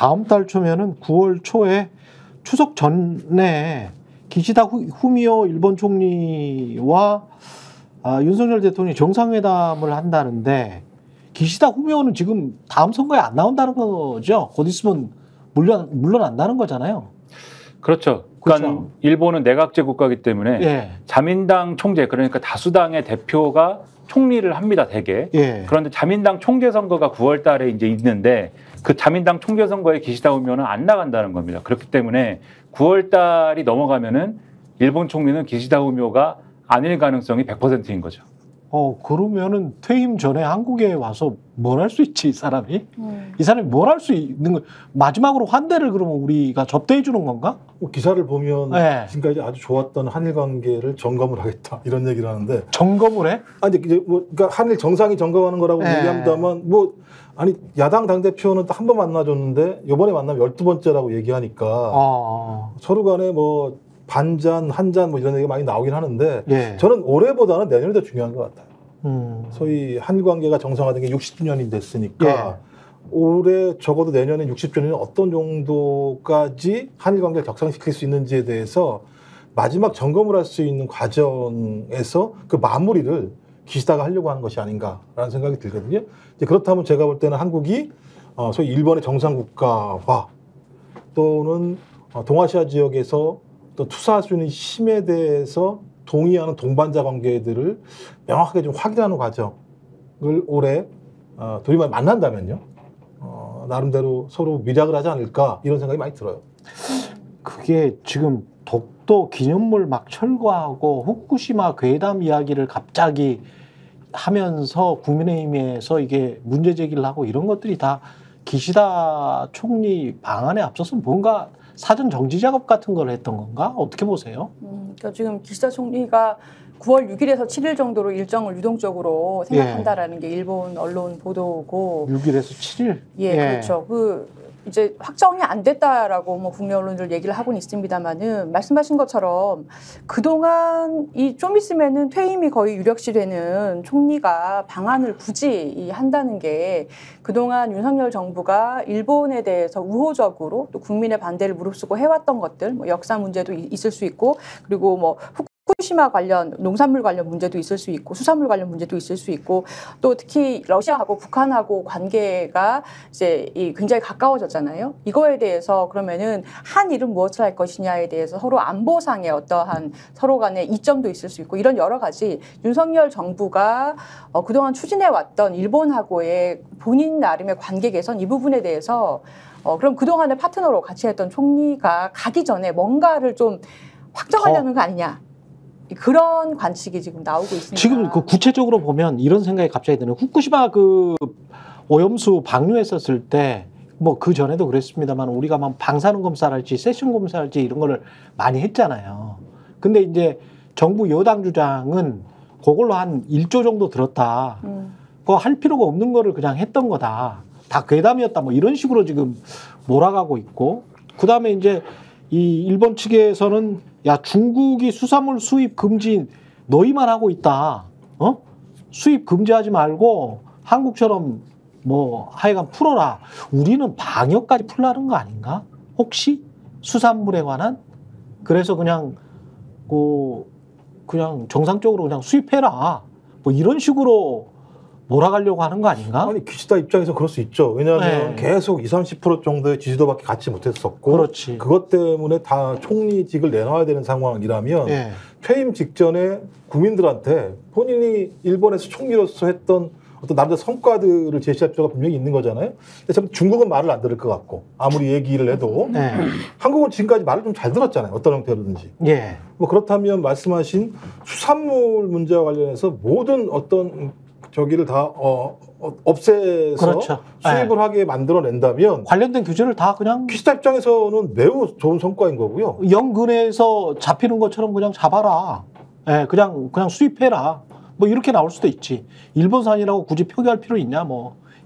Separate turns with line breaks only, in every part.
다음 달 초면은 9월 초에 추석 전에 기시다 후미오 일본 총리와 윤석열 대통령이 정상회담을 한다는데 기시다 후미오는 지금 다음 선거에 안 나온다는 거죠. 곧 있으면 물러난다는 거잖아요.
그렇죠. 그러니까 그렇죠. 일본은 내각제 국가이기 때문에 예. 자민당 총재 그러니까 다수당의 대표가 총리를 합니다, 대개. 예. 그런데 자민당 총재 선거가 9월 달에 이제 있는데 그 자민당 총재 선거에 기시다 후미오는 안 나간다는 겁니다. 그렇기 때문에 9월 달이 넘어가면은 일본 총리는 기시다 후미오가 아닐 가능성이 100%인 거죠.
그러면은 퇴임 전에 한국에 와서 뭘 할 수 있지, 이 사람이? 이 사람이 뭘 할 수 있는 거, 마지막으로 환대를 그러면 우리가 접대해 주는 건가?
기사를 보면 네. 지금까지 아주 좋았던 한일 관계를 점검을 하겠다 이런 얘기를 하는데
점검을 해?
아니 이제 그러니까 한일 정상이 점검하는 거라고 네. 얘기합니다만 아니 야당 당대표는 딱 한 번 만나줬는데 이번에 만나면 12번째라고 얘기하니까 서로 간에 반잔, 한잔 이런 얘기가 많이 나오긴 하는데 예. 저는 올해보다는 내년이 더 중요한 것 같아요. 소위 한일 관계가 정상화된 게 60주년이 됐으니까 예. 올해 적어도 내년에 60주년이 어떤 정도까지 한일 관계를 격상시킬 수 있는지에 대해서 마지막 점검을 할 수 있는 과정에서 그 마무리를 기시다가 하려고 하는 것이 아닌가라는 생각이 들거든요. 이제 그렇다면 제가 볼 때는 한국이 소위 일본의 정상국가화 또는 동아시아 지역에서 또 투사할 수 있는 힘에 대해서 동의하는 동반자 관계들을 명확하게 좀 확인하는 과정을 올해 둘이 만난다면요. 나름대로 서로 밀약을 하지 않을까 이런 생각이 많이 들어요.
그게 지금 독도 기념물 막 철거하고 후쿠시마 괴담 이야기를 갑자기 하면서 국민의힘에서 이게 문제 제기를 하고 이런 것들이 다 기시다 총리 방안에 앞서서 뭔가 사전 정지 작업 같은 걸 했던 건가? 어떻게 보세요?
그러니까 지금 기시다 총리가 9월 6일에서 7일 정도로 일정을 유동적으로 생각한다라는 게 일본 언론 보도고
6일에서 7일?
예, 그렇죠. 이제 확정이 안 됐다라고 국내 언론들 얘기를 하고는 있습니다만은 말씀하신 것처럼 그동안 좀 있으면은 퇴임이 거의 유력시 되는 총리가 방안을 굳이 한다는 게 그동안 윤석열 정부가 일본에 대해서 우호적으로 또 국민의 반대를 무릅쓰고 해왔던 것들, 역사 문제도 있을 수 있고 그리고 후쿠시마 관련 농산물 관련 문제도 있을 수 있고 수산물 관련 문제도 있을 수 있고 또 특히 러시아하고 북한하고 관계가 이제 굉장히 가까워졌잖아요. 이거에 대해서 그러면은 한일은 무엇을 할 것이냐에 대해서 서로 안보상의 어떠한 서로 간의 이점도 있을 수 있고 이런 여러 가지 윤석열 정부가 그동안 추진해 왔던 일본하고의 본인 나름의 관계 개선 이 부분에 대해서 그럼 그동안의 파트너로 같이 했던 총리가 가기 전에 뭔가를 좀 확정하려는 거 아니냐. 그런 관측이 지금 나오고 있습니다.
지금 구체적으로 보면 이런 생각이 갑자기 드는 후쿠시마 오염수 방류했었을 때 그 전에도 그랬습니다만 우리가 방사능 검사랄지 세션 검사랄지 이런 거를 많이 했잖아요. 근데 이제 정부 여당 주장은 그걸로 한 1조 정도 들었다. 그거 할 필요가 없는 거를 그냥 했던 거다. 다 괴담이었다. 이런 식으로 지금 몰아가고 있고 그다음에 이제 이 일본 측에서는 야 중국이 수산물 수입 금지 너희만 하고 있다. 수입 금지하지 말고 한국처럼 하여간 풀어라. 우리는 방역까지 풀라는 거 아닌가? 혹시 수산물에 관한? 그래서 그냥 정상적으로 그냥 수입해라. 이런 식으로 몰아가려고 하는 거 아닌가?
아니 기시다 입장에서 그럴 수 있죠. 왜냐하면 계속 20, 30% 정도의 지지도밖에 갖지 못했었고
그렇지.
그것 때문에 다 총리직을 내놔야 되는 상황이라면 퇴임 직전에 국민들한테 본인이 일본에서 총리로서 했던 어떤 나름대로 성과들을 제시할 필요가 분명히 있는 거잖아요. 근데 참 중국은 말을 안 들을 것 같고 아무리 얘기를 해도 한국은 지금까지 말을 좀 잘 들었잖아요. 어떤 형태로든지. 그렇다면 말씀하신 수산물 문제와 관련해서 모든 어떤 저기를 다 없애서
그렇죠.
수입을 하게 만들어낸다면
관련된 규제를 다 그냥
기시다 입장에서는 매우 좋은 성과인 거고요.
영근에서 잡히는 것처럼 그냥 잡아라. 그냥 수입해라. 이렇게 나올 수도 있지. 일본산이라고 굳이 표기할 필요 있냐?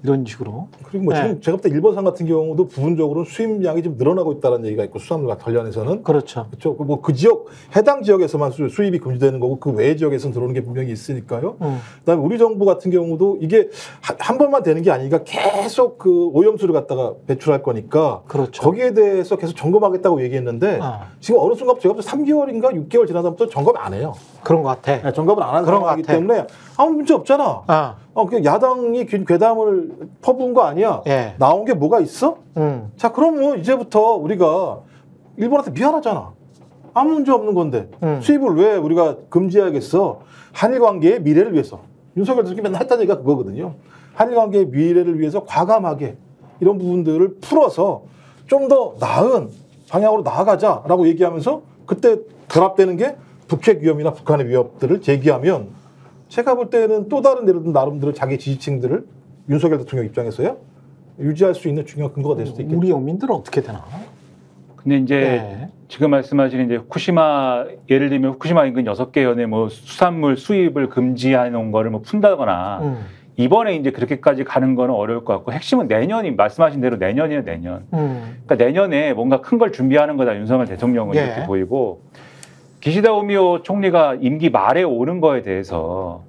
이런 식으로.
그리고 뭐 지금 제가 볼 때 일본산 같은 경우도 부분적으로 수입량이 좀 늘어나고 있다는 얘기가 있고 수산물과 관련해서는
그렇죠.
그렇죠. 뭐 그 지역 해당 지역에서만 수입이 금지되는 거고 그 외 지역에서는 들어오는 게 분명히 있으니까요. 그다음에 우리 정부 같은 경우도 이게 한 번만 되는 게 아니니까 계속 그 오염수를 갖다가 배출할 거니까
그렇죠.
거기에 대해서 계속 점검하겠다고 얘기했는데 지금 어느 순간 제가 볼 때 3개월인가 6개월 지나다부터 점검 안 해요.
그런 것 같아.
네, 점검을 안 하는 상황이기 때문에 아무 문제 없잖아. 그 야당이 괴담을 퍼부은 거 아니야. 나온 게 뭐가 있어? 자, 그럼 뭐 이제부터 우리가 일본한테 미안하잖아. 아무 문제 없는 건데 수입을 왜 우리가 금지해야겠어? 한일 관계의 미래를 위해서. 윤석열 대통령이 맨날 했다는 얘기가 그거거든요. 한일 관계의 미래를 위해서 과감하게 이런 부분들을 풀어서 좀 더 나은 방향으로 나아가자라고 얘기하면서 그때 결합되는 게 북핵 위험이나 북한의 위협들을 제기하면 제가 볼 때는 또 다른 예를 들면 나름대로 자기 지지층들을 윤석열 대통령 입장에서요 유지할 수 있는 중요한 근거가 될 수도 있겠죠.
우리 국민들은 어떻게 되나?
근데 이제 지금 말씀하신 이제 후쿠시마 예를 들면 후쿠시마 인근 6개 현의 뭐 수산물 수입을 금지하는 거를 뭐 푼다거나 이번에 이제 그렇게까지 가는 거는 어려울 것 같고 핵심은 내년이 말씀하신 대로 내년이에요, 내년. 그러니까 내년에 뭔가 큰 걸 준비하는 거다 윤석열 대통령은 이렇게 보이고 기시다 후미오 총리가 임기 말에 오는 거에 대해서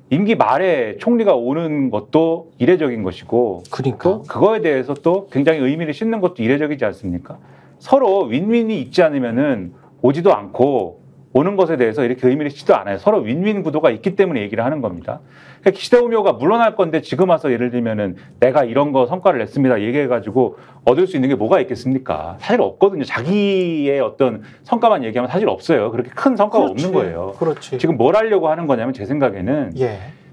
임기 말에 총리가 오는 것도 이례적인 것이고
그러니까.
또 그거에 대해서 또 굉장히 의미를 싣는 것도 이례적이지 않습니까? 서로 윈윈이 있지 않으면은 오지도 않고 오는 것에 대해서 이렇게 의미를 싣지도 않아요. 서로 윈윈 구도가 있기 때문에 얘기를 하는 겁니다. 그러니까 기시다 후미오가 물러날 건데 지금 와서 예를 들면은 내가 이런 거 성과를 냈습니다. 얘기해가지고 얻을 수 있는 게 뭐가 있겠습니까? 사실 없거든요. 자기의 어떤 성과만 얘기하면 사실 없어요. 그렇게 큰 성과가 없는 거예요.
그렇지.
지금 뭘 하려고 하는 거냐면 제 생각에는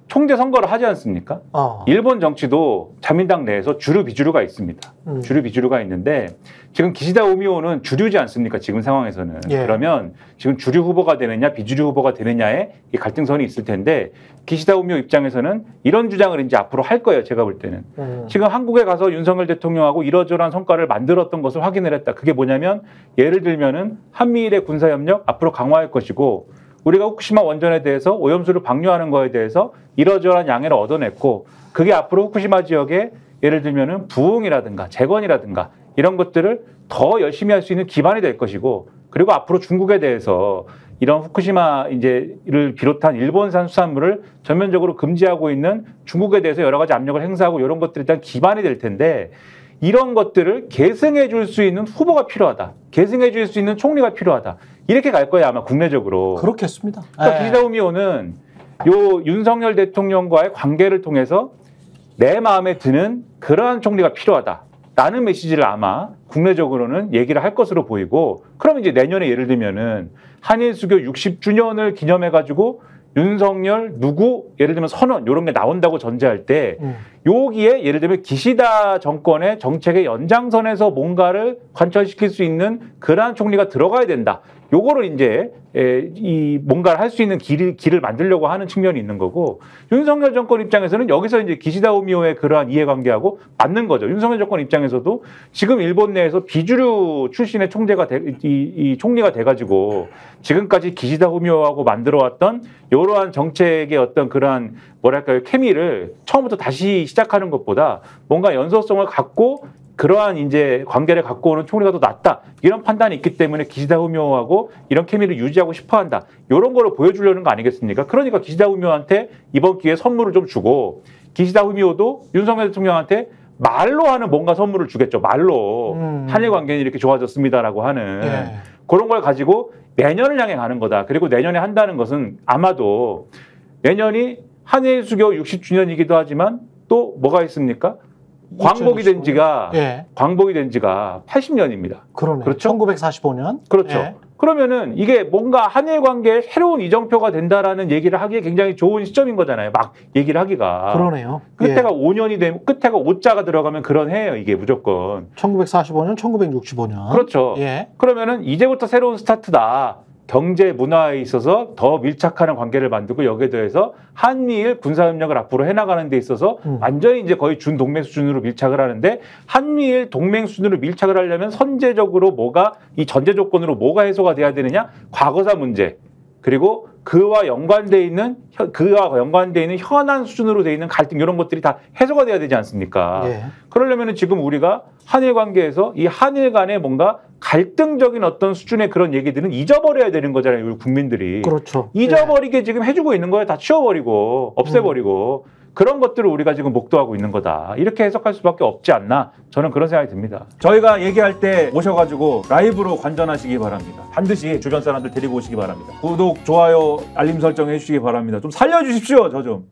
총재 선거를 하지 않습니까? 일본 정치도 자민당 내에서 주류 비주류가 있습니다. 주류 비주류가 있는데 지금 기시다 후미오는 주류지 않습니까? 지금 상황에서는. 그러면 지금 주류 후보가 되느냐 비주류 후보가 되느냐에 이 갈등선이 있을 텐데 기시다 후미오 입장에서는 이런 주장을 이제 앞으로 할 거예요. 제가 볼 때는. 지금 한국에 가서 윤석열 대통령하고 이러저러한 성과를 만들었던 것을 확인을 했다. 그게 뭐냐면 예를 들면은 한미일의 군사협력 앞으로 강화할 것이고 우리가 후쿠시마 원전에 대해서 오염수를 방류하는 거에 대해서 이러저러한 양해를 얻어냈고 그게 앞으로 후쿠시마 지역에 예를 들면은 부흥이라든가 재건이라든가 이런 것들을 더 열심히 할 수 있는 기반이 될 것이고 그리고 앞으로 중국에 대해서 이런 후쿠시마 이제를 비롯한 일본산 수산물을 전면적으로 금지하고 있는 중국에 대해서 여러 가지 압력을 행사하고 이런 것들이 일단 기반이 될 텐데 이런 것들을 계승해 줄 수 있는 후보가 필요하다. 계승해 줄 수 있는 총리가 필요하다. 이렇게 갈 거예요, 아마 국내적으로.
그렇겠습니다.
그러니까 기시다 후미오는 요 윤석열 대통령과의 관계를 통해서 내 마음에 드는 그러한 총리가 필요하다라는 메시지를 아마 국내적으로는 얘기를 할 것으로 보이고 그럼 이제 내년에 예를 들면은 한일 수교 60주년을 기념해 가지고 윤석열 누구 예를 들면 선언 이런 게 나온다고 전제할 때 여기에 예를 들면 기시다 정권의 정책의 연장선에서 뭔가를 관철시킬 수 있는 그러한 총리가 들어가야 된다. 요거를 이제 이 뭔가를 할 수 있는 길을 만들려고 하는 측면이 있는 거고 윤석열 정권 입장에서는 여기서 이제 기시다 후미오의 그러한 이해관계하고 맞는 거죠. 윤석열 정권 입장에서도 지금 일본 내에서 비주류 출신의 총재가 이 총리가 돼가지고 지금까지 기시다 후미오하고 만들어왔던 이러한 정책의 어떤 그러한 뭐랄까요 케미를 처음부터 다시 시작하는 것보다 뭔가 연속성을 갖고 그러한 이제 관계를 갖고 오는 총리가 더 낫다. 이런 판단이 있기 때문에 기시다 후미오하고 이런 케미를 유지하고 싶어 한다. 이런 거를 보여주려는 거 아니겠습니까? 그러니까 기시다 후미오한테 이번 기회에 선물을 좀 주고 기시다 후미오도 윤석열 대통령한테 말로 하는 뭔가 선물을 주겠죠. 말로. 한일 관계는 이렇게 좋아졌습니다라고 하는 그런 걸 가지고 내년을 향해 가는 거다. 그리고 내년에 한다는 것은 아마도 내년이 한일 수교 60주년이기도 하지만 또 뭐가 있습니까? 광복이 된 지가 80년입니다.
그러네.
그렇죠?
1945년.
그렇죠. 그러면은 이게 뭔가 한일 관계의 새로운 이정표가 된다라는 얘기를 하기에 굉장히 좋은 시점인 거잖아요. 막 얘기를 하기가.
그러네요.
끝에가 5년이 되면 끝에가 5자가 들어가면 그런 해예요. 이게 무조건.
1945년, 1965년.
그렇죠. 그러면은 이제부터 새로운 스타트다. 경제 문화에 있어서 더 밀착하는 관계를 만들고 여기에 대해서 한미일 군사협력을 앞으로 해나가는 데 있어서 완전히 이제 거의 준동맹 수준으로 밀착을 하는데 한미일 동맹 수준으로 밀착을 하려면 선제적으로 뭐가 이 전제 조건으로 뭐가 해소가 돼야 되느냐? 과거사 문제. 그리고 그와 연관돼 있는 현안 수준으로 돼 있는 갈등 이런 것들이 다 해소가 돼야 되지 않습니까? 예. 그러려면 지금 우리가 한일 관계에서 이 한일 간에 뭔가 갈등적인 어떤 수준의 그런 얘기들은 잊어버려야 되는 거잖아요, 우리 국민들이.
그렇죠.
잊어버리게 예. 지금 해주고 있는 거예요. 다 치워버리고 없애버리고. 그런 것들을 우리가 지금 목도하고 있는 거다. 이렇게 해석할 수밖에 없지 않나? 저는 그런 생각이 듭니다.
저희가 얘기할 때 오셔가지고 라이브로 관전하시기 바랍니다. 반드시 주변 사람들 데리고 오시기 바랍니다. 구독, 좋아요, 알림 설정 해주시기 바랍니다. 좀 살려주십시오, 저 좀.